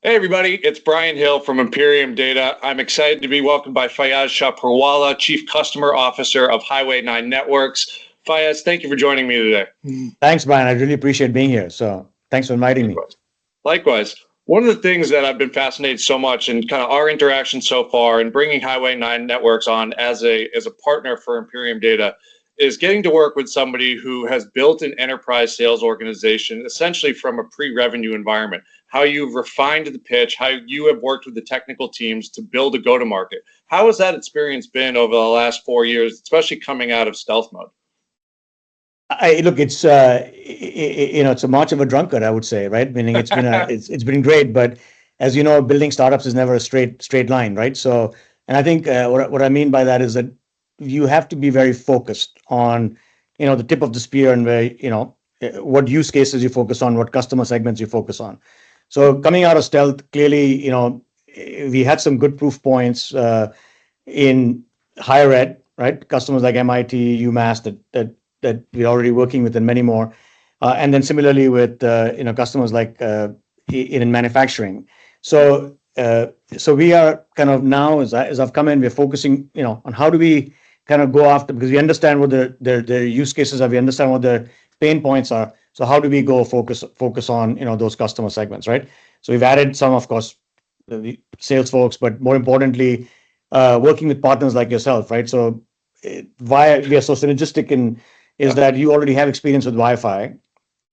Hey everybody, it's Brian Hill from Imperium Data. I'm excited to be welcomed by Faiyaz Shahpurwala, Chief Customer Officer of Highway 9 Networks. Faiyaz, thank you for joining me today. Thanks, Brian. I really appreciate being here. So thanks for inviting me. Likewise. Likewise. One of the things that I've been fascinated so much in kind of our interaction so far and bringing Highway 9 Networks on as a partner for Imperium Data is getting to work with somebody who has built an enterprise sales organization essentially from a pre-revenue environment, how you've refined the pitch, how you have worked with the technical teams to build a go-to-market. How has that experience been over the last 4 years, especially coming out of stealth mode? Look, it's a march of a drunkard, I would say, right? Meaning it's been great, but as you know, building startups is never a straight line, right? So, and I think what I mean by that is that you have to be very focused on, the tip of the spear and where what use cases you focus on, what customer segments you focus on. So coming out of stealth, clearly, we had some good proof points in higher ed, right? Customers like MIT, UMass that we're already working with, and many more. And then similarly with customers like in manufacturing. So we are kind of now, as I've come in, we're focusing on how do we kind of go after, because we understand what their use cases are, we understand what their pain points are. So how do we go focus on those customer segments, right? So we've added some, of course, the sales folks, but more importantly, working with partners like yourself, right? So why we are so synergistic in is that you already have experience with Wi-Fi.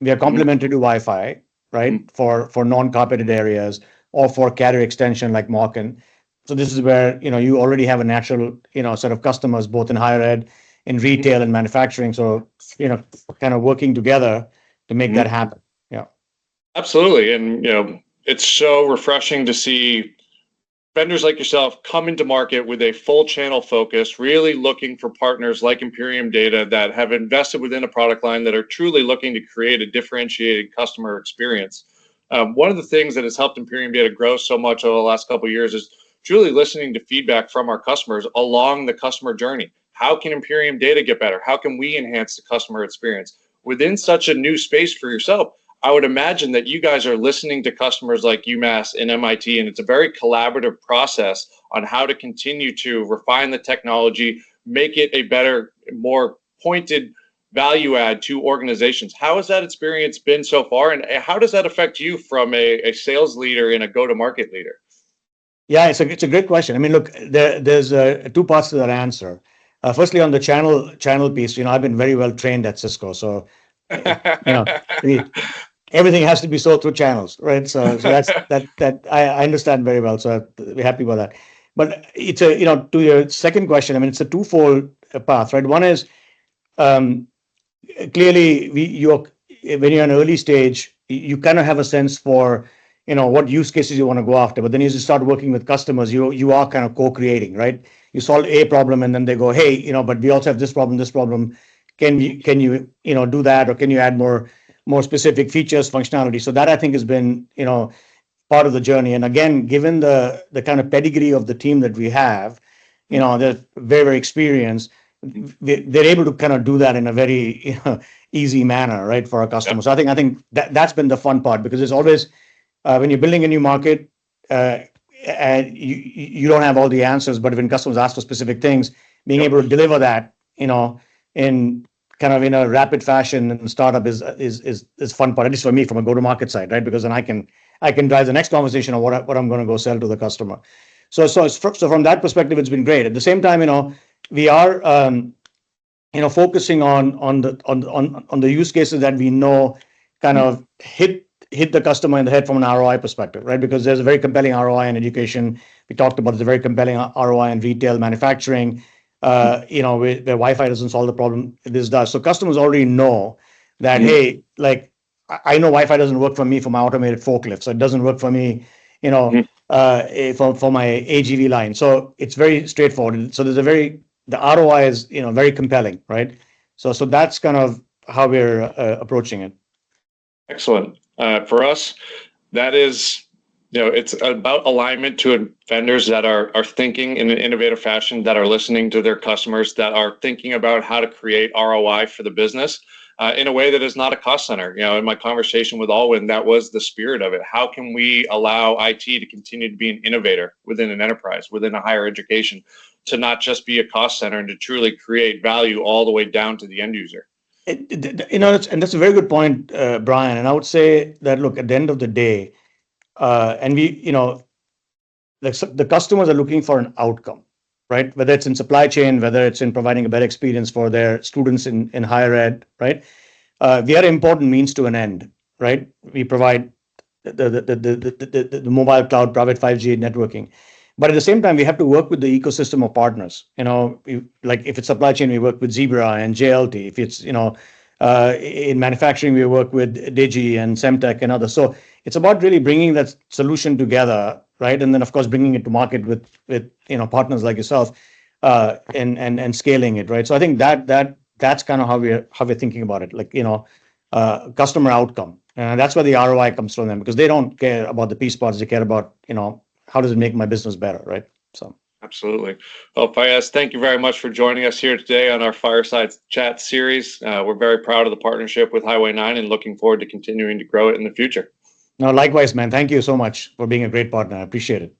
We are complementary to Wi-Fi, right? For non-carpeted areas or for carrier extension like Morgan. So this is where you already have a natural set of customers both in higher ed, in retail and manufacturing. So kind of working together to make that happen. Yeah. Absolutely. And it's so refreshing to see vendors like yourself come into market with a full channel focus, really looking for partners like Imperium Data that have invested within a product line that are truly looking to create a differentiated customer experience. One of the things that has helped Imperium Data grow so much over the last couple of years is truly listening to feedback from our customers along the customer journey. How can Imperium Data get better? How can we enhance the customer experience? Within such a new space for yourself, I would imagine that you guys are listening to customers like UMass and MIT, and it's a very collaborative process on how to continue to refine the technology, make it a better, more pointed value add to organizations. How has that experience been so far, and how does that affect you from a sales leader and a go-to-market leader? Yeah, it's a great question. I mean, look, there's two parts to that answer. Firstly, on the channel piece, I've been very well trained at Cisco, so you know, everything has to be sold through channels, right? So that I understand very well. So we're happy about that. But it's to your second question. I mean, it's a twofold path, right? One is clearly when you're in early stage, you kind of have a sense for what use cases you want to go after. But then as you start working with customers, you are kind of co-creating, right? You solve a problem and then they go, hey, but we also have this problem, this problem. Can you do that, or can you add more specific features, functionality? So that I think has been part of the journey. And again, given the kind of pedigree of the team that we have, they're very, very experienced. They're able to kind of do that in a very easy manner, right, for our customers. So I think that's been the fun part, because it's always when you're building a new market, and you don't have all the answers, but when customers ask for specific things, being able to deliver that, in kind of in a rapid fashion in startup is fun part, at least for me from a go-to-market side, right? Because then I can drive the next conversation of what I'm going to go sell to the customer. So from that perspective, it's been great. At the same time, we are focusing on the use cases that we know kind of hit the customer in the head from an ROI perspective, right? Because there's a very compelling ROI in education. We talked about there's a very compelling ROI in retail, manufacturing, where Wi-Fi doesn't solve the problem, this does. So customers already know that, hey, like I know Wi-Fi doesn't work for me for my automated forklift, so it doesn't work for me, for my AGV line. So it's very straightforward. So the ROI is very compelling, right? So that's kind of how we're approaching it. Excellent. For us, that is It's about alignment to vendors that are thinking in an innovative fashion, that are listening to their customers, that are thinking about how to create ROI for the business in a way that is not a cost center. In my conversation with Alwyn, that was the spirit of it. How can we allow IT to continue to be an innovator within an enterprise, within a higher education, to not just be a cost center and to truly create value all the way down to the end user? And that's a very good point, Brian. And I would say that, look, at the end of the day, and the customers are looking for an outcome, right? Whether it's in supply chain, whether it's in providing a better experience for their students in higher ed, right? We are an important means to an end, right? We provide the mobile cloud, private 5G networking. But at the same time, we have to work with the ecosystem of partners. Like if it's supply chain, we work with Zebra and JLT. If it's in manufacturing, we work with Digi and Semtech and others. So it's about really bringing that solution together, right? And then of course bringing it to market with partners like yourself, and scaling it, right? So I think that's kind of how we're thinking about it, like customer outcome, and that's where the ROI comes from them, because they don't care about the piece parts; they care about how does it make my business better, right? So. Absolutely. Well, Faiyaz, thank you very much for joining us here today on our Fireside Chat series. We're very proud of the partnership with Highway 9 and looking forward to continuing to grow it in the future. No, likewise, man. Thank you so much for being a great partner. I appreciate it.